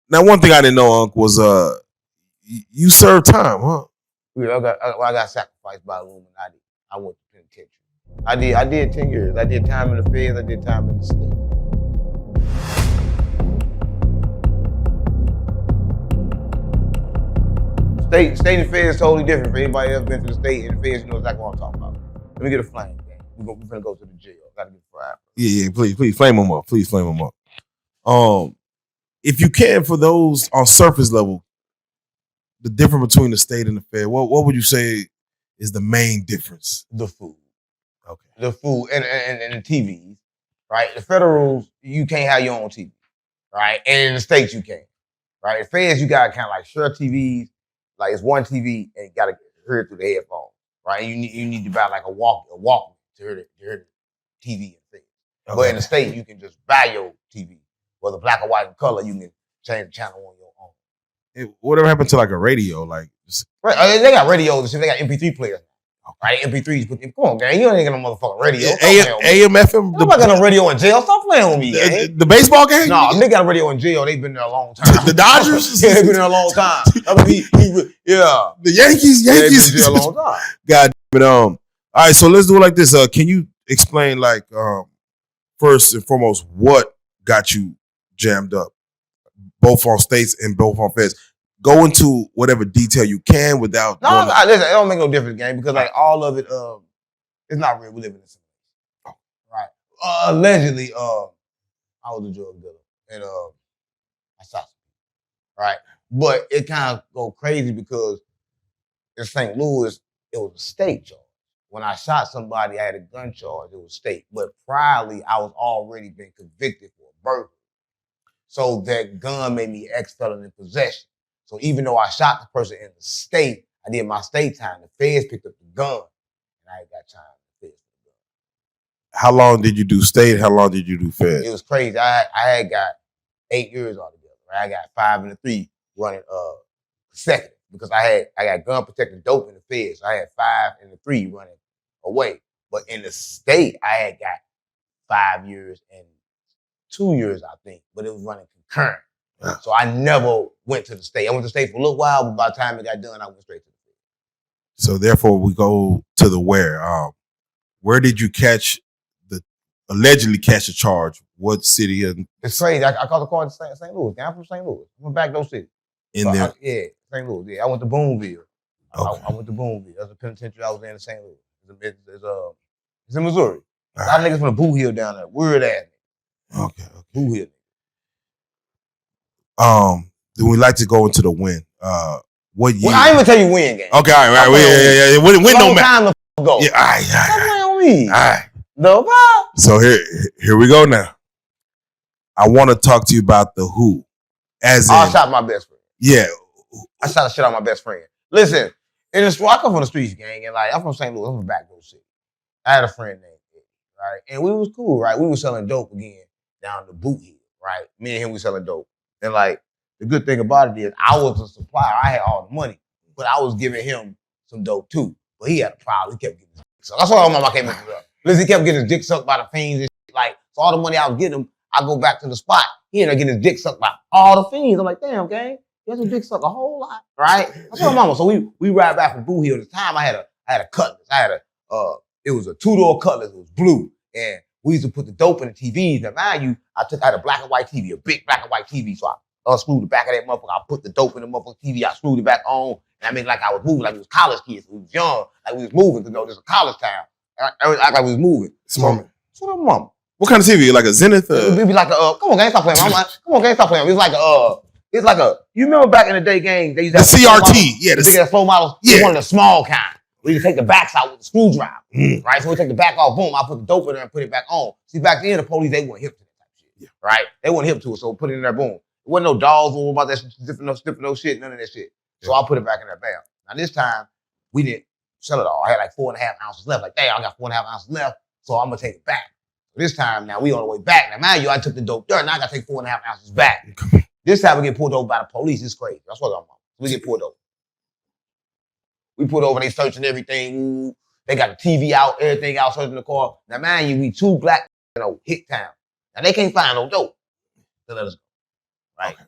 Now, one thing I didn't know, Unc, was you served time, huh? I got sacrificed by Illuminati. I went to penitentiary. I did 10 years. I did time in the feds. I did time in the state. State and feds is totally different. For anybody else been to the state and the feds, you know exactly what I'm talking about. Let me get a flame, gang. We're gonna go to the jail. Gotta get fried. Yeah, please flame them up. Please flame them up. If you can, for those on surface level, the difference between the state and the fed, what would you say is the main difference? The food. Okay. The food and the TVs, right? The federals, you can't have your own TV, right? And in the states, you can, right? The feds, you got kind of like share TVs, like it's one TV and you got to hear it through the headphones, right? And you need to buy like a Walkman to hear the TV and things. Okay. But in the state, you can just buy your TV, whether black or white and color. You can change the channel on your own. Whatever happened to like a radio? Like, right, they got radios and shit. They got MP3 players. Right, MP3s. Come on, gang. You ain't got no motherfucking radio. AM, FM. Nobody got no radio in jail. Stop playing with me, gang. The baseball game? No, they got a radio in jail. They've been there a long time. The Dodgers? Yeah, they've been there a long time. Yeah. The Yankees? Yeah, they've been there a long time. God damn it. All right, so let's do it like this. Can you explain, like, first and foremost, what got you jammed up, both on states and both on feds? Go into whatever detail you can without. No, listen, it don't make no difference, gang, because like all of it, it's not real. We live in this, right? Allegedly, I was a drug dealer and I shot some, right? But it kind of go crazy because in St. Louis, it was a state charge. When I shot somebody, I had a gun charge. It was state, but priorly, I was already been convicted for a burglary. So that gun made me ex-felon in possession. So even though I shot the person in the state, I did my state time. The feds picked up the gun, and I ain't got time to feds the gun. How long did you do state? How long did you do feds? It was crazy. I had got 8 years altogether. Right? I got 5 and 3 running consecutive because I got gun protected dope in the feds. So I had 5 and 3 running away. But in the state, I had got 5 years and 2 years, I think. But it was running concurrent. So I never went to the state. I went to the state for a little while, but by the time it got done, I went straight to the state. So therefore, we go to the where. Where did you allegedly catch a charge? What city? It's crazy. I caught the car in St. Louis. I'm from St. Louis. I'm back those cities. There? Yeah, St. Louis. Yeah, I went to Boonville. Okay. I went to Boonville. That's a penitentiary I was in St. Louis. It's in Missouri. A lot of niggas from the Boo Hill down there. Weird ass. Okay. Boo Hill. Do we like to go into the win? What year? Well, I ain't even tell you when, gang. Okay, all right. Yeah. Win no matter. Go. Yeah, all right. Stop playing with me. All right. No problem. So here we go now. I want to talk to you about the who. I shot my best friend. Yeah. I shot the shit out of my best friend. Listen, I come from the streets, gang, and like I'm from St. Louis. I'm from back road city. I had a friend named Eddie, right? And we was cool, right? We was selling dope again down the Boot Hill, right? Me and him was selling dope. And like the good thing about it is I was a supplier. I had all the money, but I was giving him some dope too. But he had a problem. He kept getting his dick sucked. That's why my mama came into it. Listen, he kept getting his dick sucked by the fiends and shit. Like, so all the money I was getting him, I go back to the spot. He ended up getting his dick sucked by all the fiends. I'm like, damn, gang, he has his dick sucked a whole lot, right? That's what my mama. So we ride back from Boo Hill. At the time, I had a Cutlass. It was a 2-door Cutlass. It was blue, and we used to put the dope in the TVs. Now, mind you, I had a black and white TV, a big black and white TV. So I unscrewed the back of that motherfucker. I put the dope in the motherfucker TV. I screwed it back on, and I made like I was moving, like we was college kids. We was young, like we was moving. You know, this is a college town. I act like we was moving. Smart. So the mama. What kind of TV? Like a Zenith? It'd be like a come on, gang, stop playing. Come on, gang, stop playing. It's like a. You remember back in the day, gang? They used to have the CRT. Yeah, the slow models. Yeah, one of the small kind. We used to take the backs out with the screwdriver, right? So we take the back off, boom. I put the dope in there and put it back on. See, back then the police they weren't hip to that type of shit, right? They weren't hip to it, so put it in there, boom. There wasn't no dolls or about that sniffing no shit, none of that shit. So I put it back in there, bam. Now this time we didn't sell it all. I had like 4.5 ounces left. Like, damn, I got 4.5 ounces left, so I'm gonna take it back. This time, now we on the way back. Now, mind you, I took the dope there. Now I got to take 4.5 ounces back. This time we get pulled over by the police. It's crazy. That's what I'm on. We get pulled over. We pulled over. They searching everything. Ooh, they got the TV out, everything out, searching the car. Now, mind you, we 2 black, hit town. Now they can't find no dope to let us go, right? Okay.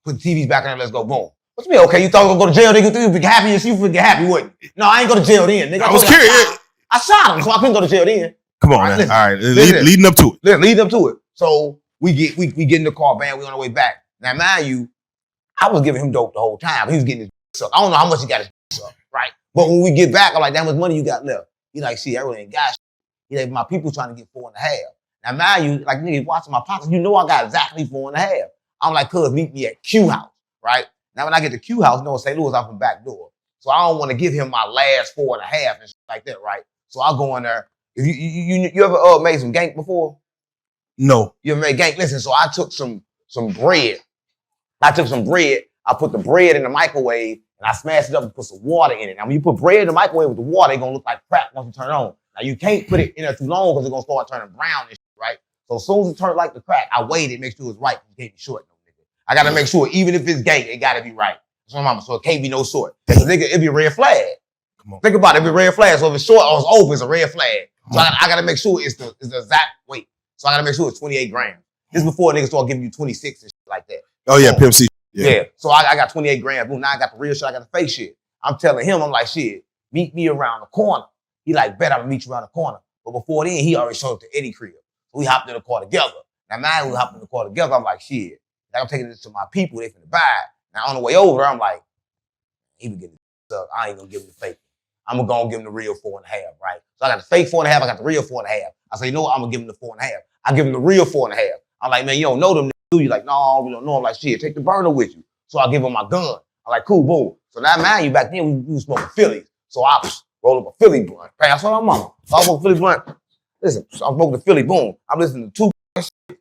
Put the TVs back in there, let's go, boom. What you mean, okay, you thought we were going to go to jail, nigga, you would be happy, you would get happy, wouldn't you? No, I ain't go to jail then, nigga. I was curious. I shot him, so I couldn't go to jail then. Come on, man. All right, leading up to it. Leading up to it. So we get in the car, man, we on our way back. Now, mind you, I was giving him dope the whole time. He was getting his sucked. I don't know how much he got his sucked, right? But when we get back, I'm like, how much money you got left? He like, shit, I really ain't got shit. He like, my people trying to get 4.5. Now, mind you, like, nigga, watching my pockets, you know I got exactly 4.5. I'm like, cuz, meet me at Q House, right? Now, when I get to Q House, you know, in St. Louis, I'm from back door. So I don't want to give him my last 4.5 and shit like that, right? So I go in there. If you ever made some gank before? No. You ever made gank? Listen, so I took some bread. I took some bread. I put the bread in the microwave, and I smashed it up and put some water in it. Now, when you put bread in the microwave with the water, it's going to look like crap once you turn it on. Now, you can't put it in there too long because it's going to start turning brown and shit, right? So as soon as it turned like the crack, I waited, make sure it was right. You can't be short, no nigga. I got to make sure, even if it's gank, it got to be right. That's my mama, so it can't be no short. Because nigga, it'd be a red flag. Come on. Think about it, it'd be a red flag. So if it's short or it's open, it's a red flag. So I got to make sure it's the exact weight. So I got to make sure it's 28 grams. This is before niggas start giving you 26 and shit like that. Oh, yeah, Pimp C. Yeah. So I got 28 grams. Boom, now I got the real shit. I got the fake shit. I'm telling him, I'm like, shit, meet me around the corner. He like, bet I'm gonna meet you around the corner. But before then, he already showed up to Eddie crib. So we hopped in the car together. Now, man, we hopped in the car together. I'm like, shit, I'm taking this to my people. They finna buy it. Now, on the way over, I'm like, he be getting this up. I ain't gonna give him the fake. I'm gonna go and give him the real 4.5, right? So I got the fake 4.5. I got the real 4.5. I say, you know what? I'm gonna give him the 4.5. I give him the real 4.5. I'm like, man, you don't know them, do you? Like, no, we don't know. I'm like, shit, take the burner with you. So I give him my gun. I'm like, cool, boom. So now, man, you back then, we was smoking Phillies. So I roll up a Philly blunt. Pass on my mama. So I smoke Philly blunt. Listen, so I'm smoking the Philly, boom. I'm listening to two shit.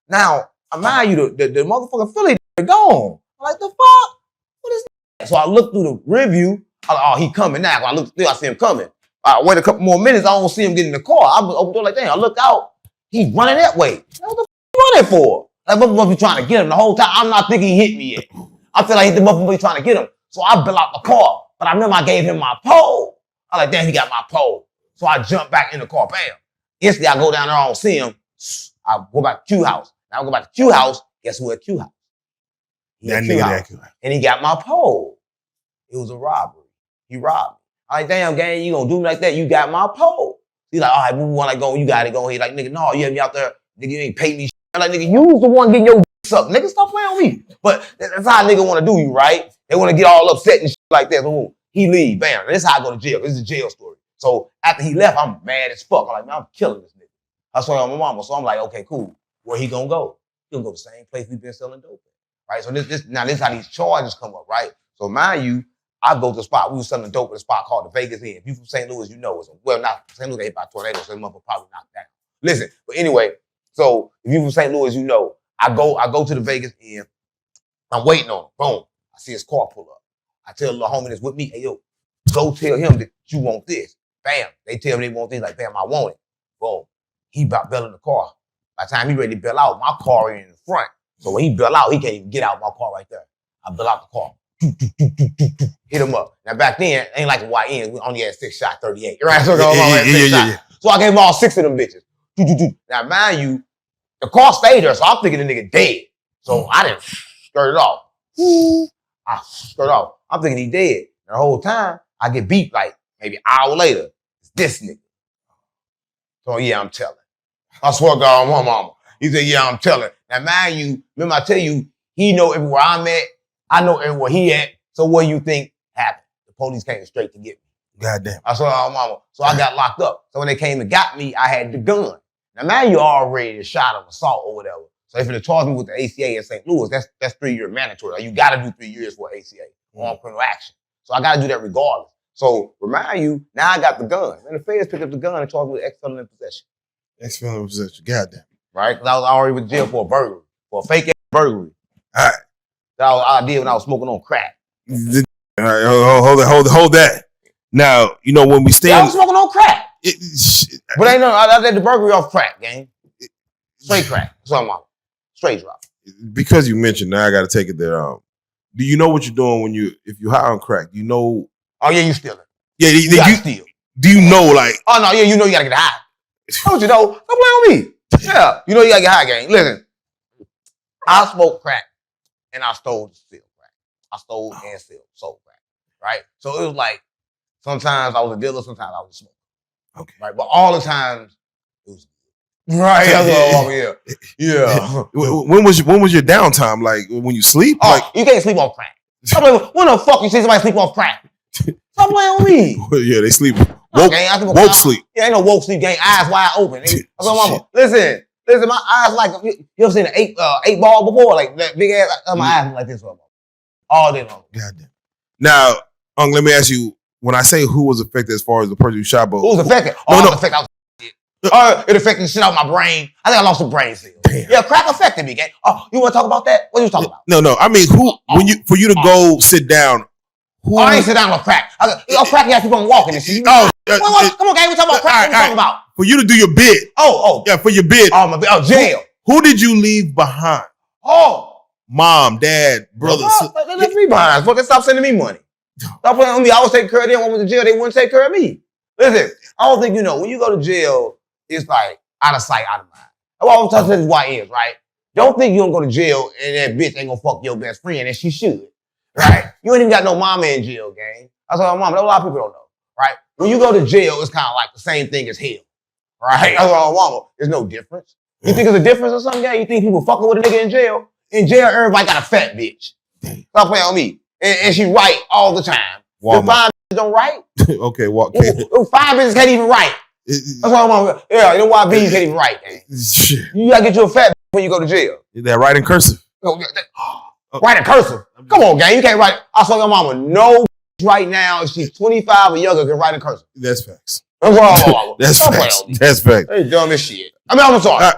Now, I mind you, the motherfucking Philly gone. I'm like, the fuck? What is that? So I look through the review. I'm like, oh, he coming now. When I look still, I see him coming. I wait a couple more minutes. I don't see him get in the car. I open the door like, damn, I look out. He's running that way. What the fuck you running for? Like, motherfucker be trying to get him the whole time. I'm not thinking he hit me yet. I feel like he the motherfucker be trying to get him. So I bail out the car. But I remember I gave him my pole. I like, damn, he got my pole. So I jump back in the car, bam. Instantly, I go down there, I don't see him. I go back to Q House. Now I go back to Q House. Guess who at Q House? That nigga at Q House. And he got my pole. It was a robbery. He robbed me. I'm like, damn, gang, you gonna do me like that? You got my pole. He's like, all right, we want to go. You got it. Go ahead. Like, nigga, no, you had me out there. Nigga, you ain't pay me. I'm like, nigga, you was the one getting your sucked. Nigga, stop playing with me. But that's how a nigga want to do you, right? They want to get all upset and shit like that. So he leave, bam. This is how I go to jail. This is a jail story. So after he left, I'm mad as fuck. I'm like, man, I'm killing this nigga. I swear on my mama. So I'm like, okay, cool. Where he gonna go? He gonna go to the same place we've been selling dope at, right? So this is how these charges come up, right? So mind you, I go to the spot. We were selling dope at a spot called the Vegas Inn. If you from St. Louis, you know it's not St. Louis got hit by a tornado, so the motherfucker probably knocked down. Listen, but anyway, so if you from St. Louis, you know, I go to the Vegas Inn. I'm waiting on him. Boom. I see his car pull up. I tell the little homie that's with me, hey, yo, go tell him that you want this. Bam. They tell me they want this. Like, bam, I want it. Boom. He about bailing the car. By the time he ready to bail out, my car in the front. So when he bail out, he can't even get out my car right there. I bail out the car. Hit him up. Now back then, ain't like a YN. We only had 6 shot 38. Right? So, so I gave him all 6 of them bitches. Now mind you, the car stayed there, so I'm thinking the nigga dead. So I didn't skirt it off. I skirt off. I'm thinking he dead. And the whole time, I get beat like maybe an hour later. It's this nigga. So yeah, I'm telling. I swear to God on my mama. He said, yeah, I'm telling. Now mind you, remember I tell you, he know everywhere I'm at. I know everywhere he at. So what do you think happened? The police came straight to get me. Goddamn. I swear on my mama. So I got locked up. So when they came and got me, I had the gun. Now man, you already shot of assault or whatever. So if they charge me with the ACA in St. Louis, that's 3-year mandatory. Like, you got to do 3 years for ACA on criminal action. So I got to do that regardless. So remind you, now I got the gun. And the feds picked up the gun and charged me with ex-felon in possession. Ex-felon in possession. Goddamn. Right? Because I was already with jail for a burglary, for a fake burglary. All right. That was what I did when I was smoking on crack. All right, hold that. Now, you know when we stand, I was smoking on crack. But ain't no, I did the burglary off crack, gang. Straight crack. Something like straight drop. Because you mentioned, now I got to take it there. Do you know what you're doing if you high on crack? Do you know? Oh yeah, you stealing. Yeah, you gotta steal. Do you know like? Oh no, yeah, you know you gotta get high. Don't you know? Don't play with me. Yeah, you know you gotta get high, gang. Listen, I smoke crack and I stole the sale crack. I stole and sold crack, right? So it was like, sometimes I was a dealer, sometimes I was a smoker. Okay. Right, but all the times, it was good. Right, that's all yeah. When was your downtime? Like when you sleep? Oh, Like you can't sleep off crack. I'm like, when the fuck you see somebody sleep off crack? Stop playing with me. Yeah, they sleep. Woke sleep. Yeah, ain't no woke sleep gang. Eyes wide open. Mama, listen, my eyes like you ever seen an eight ball before? Like that big ass. My eyes like this all day long. Goddamn. Now, let me ask you. When I say who was affected as far as the person you shot, but who was affected? No. Affected. It affected the shit out of my brain. I think I lost some brain cells. Damn. Yeah, crack affected me, gang. Oh, you want to talk about that? What are you talking about? No. I mean, who? For you to go sit down. Who? I ain't sit down on crack. Crack, you have to keep on walking and shit. Come on, gang. We talking about crack. What you talking about? For you to do your bid. Yeah, for your bid. Jail. Who did you leave behind? Mom, dad, brother. Let's be behind. Fucking stop sending me money. Stop playing with me. I was taking care of them. When I went to jail, they wouldn't take care of me. Listen, I don't think you know. When you go to jail, it's like out of sight, out of mind. That's what I'm talking to this YNs, right? Don't think you don't go to jail and that bitch ain't gonna fuck your best friend, and she should, right? You ain't even got no mama in jail, gang. That's what my mama. A lot of people don't know, right? When you go to jail, it's kind of like the same thing as hell, right? That's what my mama. There's no difference. You think there's a difference or something, gang? You think people fucking with a nigga in jail? In jail, everybody got a fat bitch. Stop playing on me. And she right all the time. The 5 bitches don't write. Okay, what? 5 bitches can't even write. That's why I'm on. Yeah, you know why bitches can't even write, gang. You gotta get you a fat bitch when you go to jail. Is that writing cursive? Write in cursive. Come on, gang. You can't write. I saw your mama. No right now, if she's 25 or younger, can write in cursive. That's facts. That's all. That's facts. That's facts. They dumb as shit. I mean, I'm sorry.